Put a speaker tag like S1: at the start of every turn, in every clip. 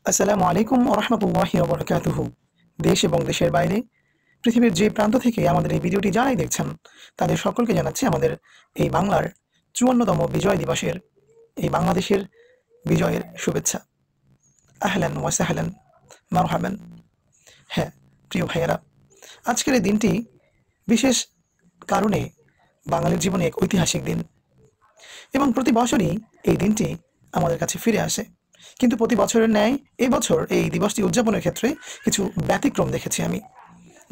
S1: আসসালামু আলাইকুম ওয়া রাহমাতুল্লাহি ওয়া বারাকাতুহু। দেশ এবং দেশের বাইরে পৃথিবীর যে প্রান্ত থেকে আমাদের এই ভিডিওটি যারাই দেখছেন তাদের সকলকে জানাচ্ছি আমাদের এই বাংলার ৫৪তম বিজয় দিবসের এই বাংলাদেশের বিজয়ের শুভেচ্ছা। আহলান ওয়া সাহলান, মারহাবান। হ্যাঁ, প্রিয় ভাইয়েরা, আজকের এই দিনটি বিশেষ কারণে বাঙালির জীবনে এক ঐতিহাসিক দিন এবং প্রতি বছরই এই দিনটি আমাদের কাছে ফিরে আসে। কিন্তু প্রতি বছরের ন্যায় এই বছর এই দিবসটি উদযাপনের ক্ষেত্রে কিছু ব্যতিক্রম দেখেছি আমি,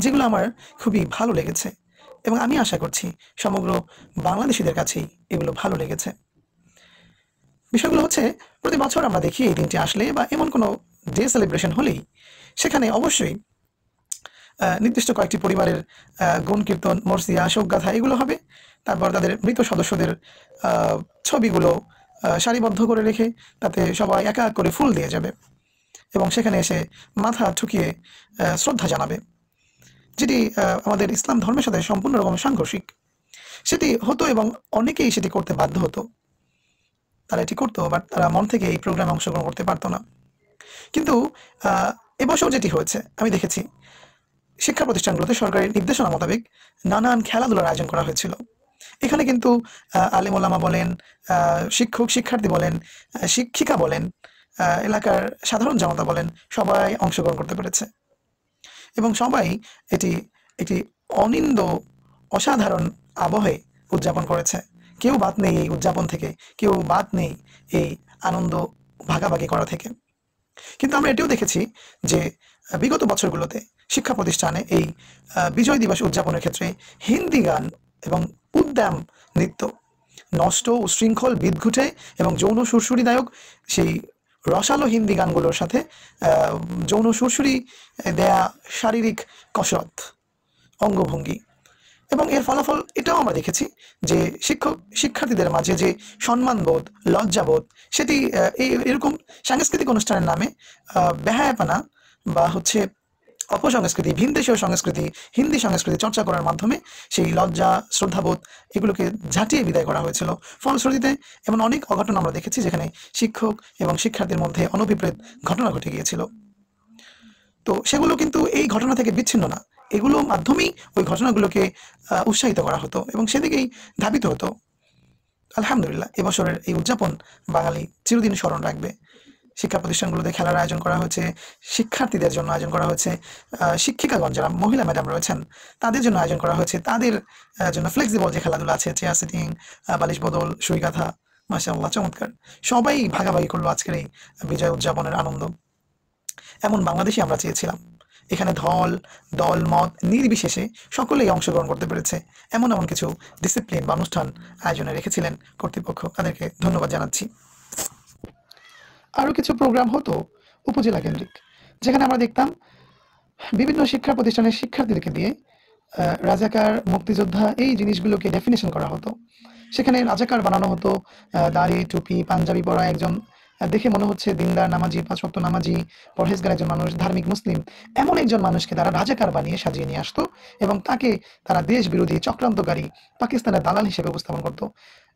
S1: যেগুলো আমার খুবই ভালো লেগেছে এবং আমি আশা করছি সমগ্র বাংলাদেশীদের কাছেই এগুলো ভালো লেগেছে। বিষয়গুলো হচ্ছে, প্রতি বছর আমরা দেখি এই দিনটি আসলে বা এমন কোনো ডে সেলিব্রেশন হলেই সেখানে অবশ্যই নির্দিষ্ট কয়েকটি পরিবারের গুণ কীর্তন, মরসিয়া, শোকগাথা এগুলো হবে। তারপর তাদের মৃত সদস্যদের ছবিগুলো সারিবদ্ধ করে রেখে তাতে সবাই এক এক করে ফুল দিয়ে যাবে এবং সেখানে এসে মাথা ঠুকিয়ে শ্রদ্ধা জানাবে, যেটি আমাদের ইসলাম ধর্মের সাথে সম্পূর্ণ রকম সাংঘর্ষিক। সেটি হতো এবং অনেকেই সেটি করতে বাধ্য হতো। তারা এটি করতো, বাট তারা মন থেকে এই প্রোগ্রামে অংশগ্রহণ করতে পারতো না। কিন্তু এবছর যেটি হয়েছে আমি দেখেছি, শিক্ষা প্রতিষ্ঠানগুলোতে সরকারি নির্দেশনা মোতাবেক নানান খেলাধুলার আয়োজন করা হয়েছিল। এখানে কিন্তু আলেম ওলামা বলেন, শিক্ষক শিক্ষার্থী বলেন, শিক্ষিকা বলেন, এলাকার সাধারণ জনতা বলেন, সবাই অংশগ্রহণ করতে পেরেছে এবং সবাই এটি একটি অনিন্দ অসাধারণ আবহে উদযাপন করেছে। কেউ বাদ নেই এই উদযাপন থেকে, কেউ বাদ নেই এই আনন্দ ভাগাভাগি করা থেকে। কিন্তু আমরা এটিও দেখেছি যে বিগত বছরগুলোতে শিক্ষা প্রতিষ্ঠানে এই বিজয় দিবস উদযাপনের ক্ষেত্রে হিন্দি গান এবং উদ্দাম নৃত্য, নষ্ট উশৃঙ্খল বিদঘুটে এবং যৌন সুরসুরিদায়ক সেই রসালো হিন্দি গানগুলোর সাথে যৌন সুরসুরি দেয়া শারীরিক কসরত, অঙ্গভঙ্গি, এবং এর ফলাফল এটাও আমরা দেখেছি যে শিক্ষক শিক্ষার্থীদের মাঝে যে সম্মানবোধ, লজ্জাবোধ, সেটি এরকম সাংস্কৃতিক অনুষ্ঠানের নামে বেহায়াপনা বা হচ্ছে অপসংস্কৃতি, ভিনদেশীয় সংস্কৃতি, হিন্দি সংস্কৃতি চর্চা করার মাধ্যমে সেই লজ্জা, শ্রদ্ধাবোধ এগুলোকে ঝাঁটিয়ে বিদায় করা হয়েছিল। ফলশ্রুতিতে এমন অনেক অঘটন আমরা দেখেছি যেখানে শিক্ষক এবং শিক্ষার্থীর মধ্যে অনভিপ্রেত ঘটনা ঘটে গিয়েছিল। তো সেগুলো কিন্তু এই ঘটনা থেকে বিচ্ছিন্ন না, এগুলোর মাধ্যমেই ওই ঘটনাগুলোকে উৎসাহিত করা হতো এবং সেদিকেই ধাবিত হতো। আলহামদুলিল্লাহ, এবছরের এই উদযাপন বাঙালি চিরদিন স্মরণ রাখবে। শিক্ষা প্রতিষ্ঠানগুলোতে খেলার আয়োজন করা হয়েছে, শিক্ষার্থীদের জন্য আয়োজন করা হয়েছে, শিক্ষিকাগণ যারা মহিলা ম্যাডাম রয়েছেন তাদের জন্য আয়োজন করা হয়েছে, তাদের জন্য ফ্লেক্সিবল যে খেলাধুলা আছে, চেয়ার সিটিং, বালিশ বদল, সুই গাথা, মাশাআল্লাহ চমৎকার। সবাই ভাগাভাগি করলো আজকের এই বিজয় উদযাপনের আনন্দ। এমন বাংলাদেশই আমরা চেয়েছিলাম। এখানে দল মত নির্বিশেষে সকলেই অংশগ্রহণ করতে পেরেছে। এমন কিছু ডিসিপ্লিন বা অনুষ্ঠান আয়োজনে রেখেছিলেন কর্তৃপক্ষ, তাদেরকে ধন্যবাদ জানাচ্ছি। আরও কিছু প্রোগ্রাম হতো উপজেলা কেন্দ্রিক, যেখানে আমরা দেখতাম বিভিন্ন শিক্ষা প্রতিষ্ঠানের শিক্ষার্থীদেরকে দিয়ে রাজাকার, মুক্তিযোদ্ধা এই জিনিসগুলোকে ডেফিনেশন করা হতো। সেখানে রাজাকার বানানো হতো দাড়ি, টুপি, পাঞ্জাবি পরা একজন, দেখে মনে হচ্ছে দিনদার, নামাজি, ৫ ওয়াক্ত নামাজি, পরহেজগার একজন মানুষ, ধার্মিক মুসলিম, এমন একজন মানুষকে তারা রাজাকার বানিয়ে সাজিয়ে নিয়ে আসতো এবং তাকে তারা দেশ বিরোধী চক্রান্তকারী পাকিস্তানের দালাল হিসেবে উপস্থাপন করতো।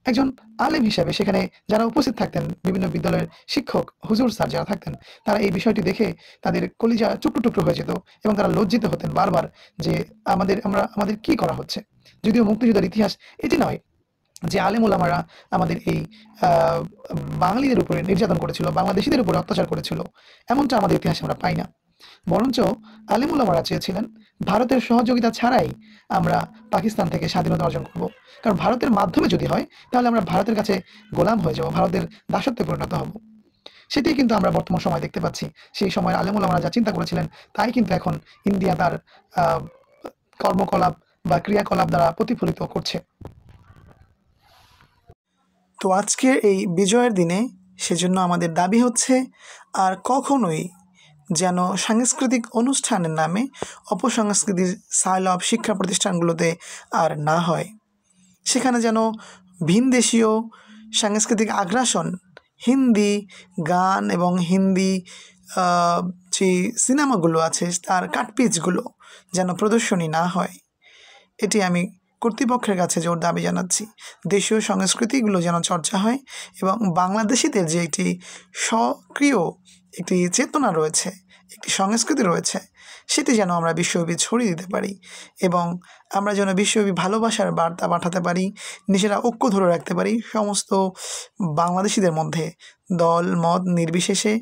S1: একজন আলেম হিসেবে সেখানে যারা উপস্থিত থাকতেন, বিভিন্ন বিদ্যালয়ের শিক্ষক, হুজুর স্যার যারা থাকতেন, তারা এই বিষয়টি দেখে তাদের কলিজা টুকরো টুকরো হয়ে যেত এবং তারা লজ্জিত হতেন বারবার যে আমাদের কি করা হচ্ছে। যদিও মুক্তিযুদ্ধের ইতিহাস এটি নয় যে আলেম ওলামারা আমাদের এই বাঙালিদের উপরে নির্যাতন করেছিল, বাংলাদেশিদের উপরে অত্যাচার করেছিল, এমনটা আমাদের ইতিহাসে আমরা পাই না। বরঞ্চ আলেম ওলামারা চেয়েছিলেন ভারতের সহযোগিতা ছাড়াই আমরা পাকিস্তান থেকে স্বাধীনতা অর্জন করব, কারণ ভারতের মাধ্যমে যদি হয় তাহলে আমরা ভারতের কাছে গোলাম হয়ে যাব, ভারতের দাসত্বে পরিণত হব। সেটি কিন্তু আমরা বর্তমান সময় দেখতে পাচ্ছি। সেই সময় আলেম ওলামারা যা চিন্তা করেছিলেন তাই কিন্তু এখন ইন্ডিয়া তার কর্মকলাপ বা ক্রিয়াকলাপ দ্বারা প্রতিফলিত করছে। তো আজকের এই বিজয়ের দিনে সেজন্য আমাদের দাবি হচ্ছে আর কখনোই যেন সাংস্কৃতিক অনুষ্ঠানের নামে অপসংস্কৃতির সাইলব শিক্ষা প্রতিষ্ঠানগুলোতে আর না হয়। সেখানে যেন ভিনদেশীয় সাংস্কৃতিক আগ্রাসন, হিন্দি গান এবং হিন্দি যে সিনেমাগুলো আছে তার কাটপিচগুলো যেন প্রদর্শনী না হয়, এটি আমি কর্তৃপক্ষের কাছে জোর দাবি জানাচ্ছি, দেশীয় সংস্কৃতিগুলো যেন চর্চা হয় এবং বাংলাদেশিদের যে একটি সক্রিয় একটি চেতনা রয়েছে, একটি সংস্কৃতি রয়েছে, সেটি যেন আমরা বিশ্বব্যাপী ছড়িয়ে দিতে পারি এবং আমরা যেন বিশ্বব্যাপী ভালোবাসার বার্তা পাঠাতে পারি, নিজেরা ঐক্য ধরে রাখতে পারি সমস্ত বাংলাদেশিদের মধ্যে, দল মত নির্বিশেষে,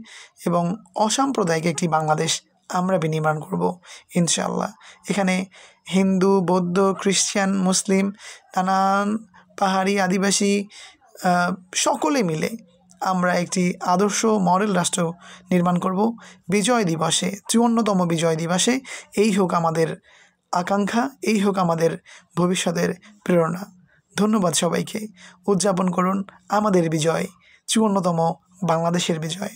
S1: এবং অসাম্প্রদায়িক একটি বাংলাদেশ আমরা বিনির্মাণ করব ইনশাআল্লাহ। এখানে হিন্দু, বৌদ্ধ, খ্রিস্টান, মুসলিম, নানান পাহাড়ি, আদিবাসী সকলে মিলে আমরা একটি আদর্শ মডেল রাষ্ট্র নির্মাণ করব বিজয় দিবসে, 54তম বিজয় দিবসে। এই হোক আমাদের আকাঙ্ক্ষা, এই হোক আমাদের ভবিষ্যতের প্রেরণা। ধন্যবাদ সবাইকে। উদযাপন করুন আমাদের বিজয়, 54তম বাংলাদেশের বিজয়।